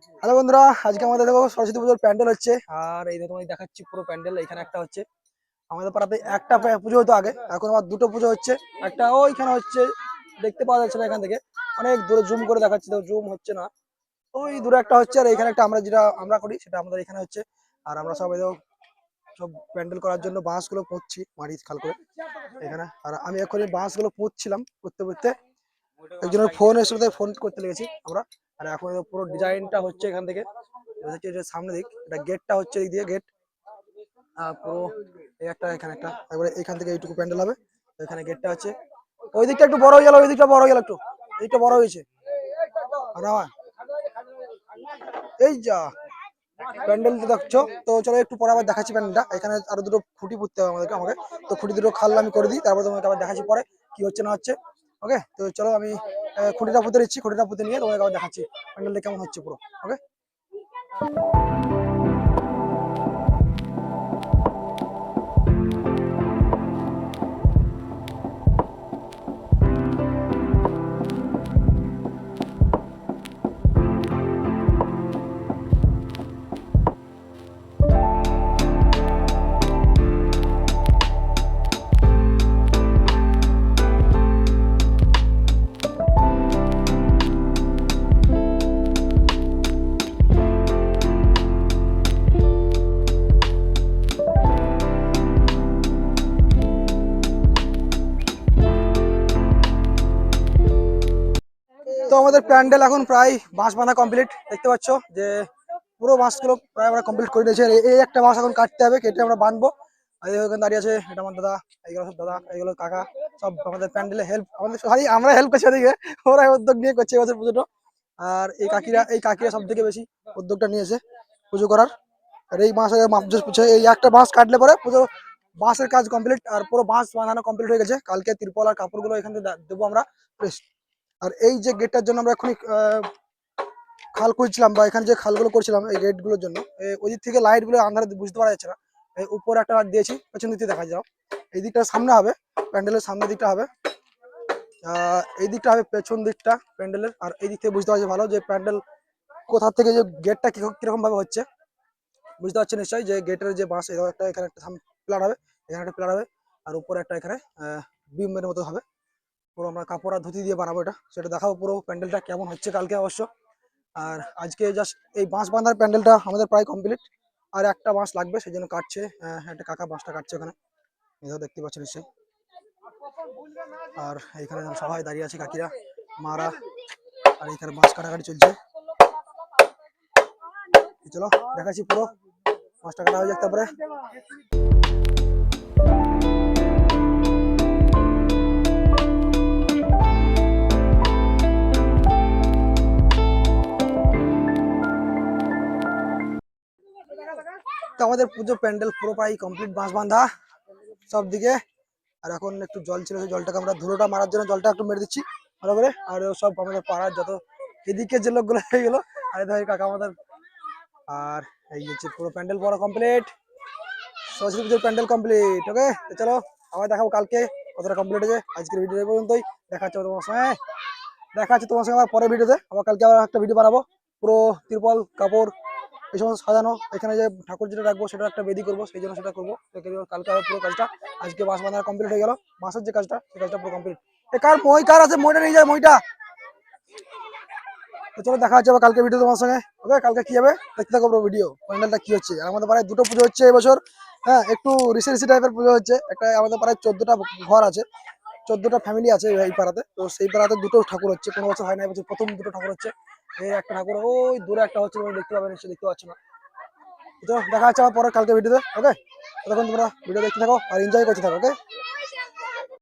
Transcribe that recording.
Hello বন্ধুরা, আজকে আমাদের দেখো সরস্বতী পুজোর প্যান্ডেল হচ্ছে। আর এই দেখো তোমাকে দেখাচ্ছি পুরো প্যান্ডেল। এখানে একটা হচ্ছে, আমাদের পাড়াতে একটা পুজো হতো আগে, এখন আবার দুটো পুজো হচ্ছে। একটা ওইখানে হচ্ছে, দেখতে পাওয়া যাচ্ছে না এখান থেকে, অনেক দূরে জুম করে দেখাচ্ছি, তো জুম হচ্ছে না। ওই দূরে একটা হচ্ছে, আর এখানে একটা আমরা যেটা আমরা করি সেটা আমাদের এখানে হচ্ছে। আর আমরা সবাই দেখো সব প্যান্ডেল করার জন্য বাঁশগুলো পুঁতছি মাটি খাল করে এখানে। আর আমি এখন এই বাঁশগুলো পুঁতছিলাম, পুঁততে পুঁততে একজনের ফোন এসে, ফোন করতে লেগেছি আমরা। আর এখন পুরো ডিজাইনটা হচ্ছে এখান থেকে, সামনে দিক এটা গেটটা হচ্ছে, এই দিয়ে গেট পুরো এই একটা, এখানে একটা, তারপরে এখান থেকে এইটুকু প্যান্ডেল হবে। এখানে গেটটা আছে, ওই দিকটা একটু বড় হয়ে গেল, ওই দিকটা বড় হয়ে গেল, একটু এইটা বড় হয়েছে। আর আমার এই যা প্যান্ডেল দেখছো, তো চলো একটু পরে আবার দেখাচ্ছি প্যান্ডেলটা। এখানে আরো দুটো খুঁটি পুঁততে হবে আমাকে। তো খুঁটি দুটো খাল আমি করে দিই, তারপর তোমাকে আবার দেখাচ্ছি পরে কি হচ্ছে না হচ্ছে। ওকে, তো চলো আমি খুঁটিটা পুঁতে নিচ্ছি, খুঁটিটা পুঁতে নিয়ে তোমাকে আবার দেখাচ্ছি প্যান্ডেলটা কেমন হচ্ছে পুরো। ওকে, তো আমাদের প্যান্ডেল এখন প্রায় বাঁশ বাঁধা কমপ্লিট। দেখতে পাচ্ছ যে পুরো বাঁশগুলো প্রায় আমরা কমপ্লিট করে দিয়েছি। আর এই একটা বাঁশ এখন কাটতে হবে, কেটে আমরা বাঁধবো। আর ওখানে দাঁড়িয়ে আছে, এটা আমার দাদা, এইগুলো সব দাদা, এইগুলো কাকা, সব আমাদের প্যান্ডেলে হেল্প, আমাদের খালি আমরা হেল্প করছি ওদিকে, ওরা উদ্যোগ নিয়ে করছে এবছর পুজোটা। আর এই কাকিরা সব থেকে বেশি উদ্যোগটা নিয়েছে পুজো করার। আর এই বাঁশের পিছিয়ে এই একটা বাঁশ কাটলে পরে পুজো বাঁশের কাজ কমপ্লিট। আর পুরো বাঁশ বাঁধানো কমপ্লিট হয়ে গেছে। কালকে তিরপল আর কাপড়গুলো এখান থেকে দেবো আমরা। আর এই যে গেটটার জন্য আমরা এখনই খাল করছিলাম, বা এখানে যে খালগুলো করছিলাম এই গেট গুলোর জন্য, ওই দিক থেকে লাইট গুলো আন্ধারে বুঝতে পারা যাচ্ছে না। এই উপরে একটা লাইট দিয়েছি, পেছন দিক থেকে দেখা যাও। এই দিকটা সামনে হবে, প্যান্ডেলের সামনের দিকটা হবে, এই দিকটা হবে পেছন দিকটা প্যান্ডেলের। আর এই দিক থেকে বুঝতে পারছি ভালো যে প্যান্ডেল কোথা থেকে, যে গেটটা কিরকম ভাবে হচ্ছে বুঝতে পারছি নিশ্চয়ই। যে গেটের যে বাঁশ, একটা এখানে একটা পিলার হবে, এখানে একটা পিলার হবে, আর উপরে একটা এখানে বিমের মতো হবে। পুরো আমরা কাপড় আর ধুতি দিয়ে বানাবো এটা, সেটা দেখাবো পুরো প্যান্ডেলটা কেমন হচ্ছে কালকে অবশ্য। আর আজকে জাস্ট এই বাঁশ বাঁধার প্যান্ডেলটা আমাদের প্রায় কমপ্লিট। আর একটা বাঁশ লাগবে, সেই জন্য কাটছে, একটা কাকা বাঁশটা কাটছে ওখানে, এটাও দেখতে পাচ্ছেন নিশ্চয়ই। আর এইখানে সবাই দাঁড়িয়ে আছে, কাকিরা, মারা। আর এইখানে বাঁশ কাটাকাটি চলছে। চলো দেখাচ্ছি পুরো বাঁশটা কাটা হয়ে যাক তারপরে। তো আমাদের পুজো প্যান্ডেল পুরো প্রায় কমপ্লিট, বাঁশ বাঁধা সব দিকে। আর এখন একটু জল ছিল, সেই জলটাকে আমরা ধুলোটা মারার জন্য জলটা একটু মেরে দিচ্ছি ভালো করে। আর সব আমাদের পাড়ার যত এদিকে যে লোকগুলো হয়ে গেলো, আর ধর কাকা আমাদের। আর এই হচ্ছে পুরো প্যান্ডেল পড়া কমপ্লিট, সরস্বতী পুজোর প্যান্ডেল কমপ্লিট। ওকে, তো চলো আবার দেখাবো কালকে কতটা কমপ্লিট হয়েছে। আজকের ভিডিও পর্যন্তই, দেখা হচ্ছে তোমার সঙ্গে, দেখা হচ্ছে তোমার সঙ্গে আবার পরের ভিডিওতে। আবার কালকে আবার একটা ভিডিও বানাবো, পুরো তিরপল কাপড় এই সমস্ত সাজানো, এখানে যে ঠাকুর যেটা রাখবো সেটা একটা বেদি করবো, সেই জন্য সেটা করবো। কালকে আবার পুরো কাজটা, আজকে বাঁশ বাঁধা কমপ্লিট হয়ে গেল, বাঁশের যে কাজটা সেই কাজটা পুরো কমপ্লিট। কার মই কার আছে, মইটা নিয়ে যায় মইটা। তো চলো দেখা হচ্ছে আবার কালকে ভিডিও তোমার সঙ্গে। ওকে, কালকে কি হবে দেখতে থাকো পুরো ভিডিও, প্যান্ডেলটা কি হচ্ছে। আর আমাদের পাড়ায় দুটো পুজো হচ্ছে এবছর। হ্যাঁ, একটু ঋষি ঋষি টাইপের পুজো হচ্ছে। একটা আমাদের পাড়ায় 14টা ঘর আছে, 14টা ফ্যামিলি আছে এই পাড়াতে। তো সেই পাড়াতে দুটো ঠাকুর হচ্ছে, কোনো বছর হয় না, এবছর প্রথম দুটো ঠাকুর হচ্ছে। এই একটা ঠাকুর ওই দূরে একটা হচ্ছে, তুমি দেখতে পাবে নিশ্চয়ই, দেখতে পাচ্ছ না। তো দেখা হচ্ছে আবার পরে কালকে ভিডিওতে। ওকে, তখন তোমরা ভিডিও দেখতে থাকো আর এনজয় করতে থাকো। ওকে।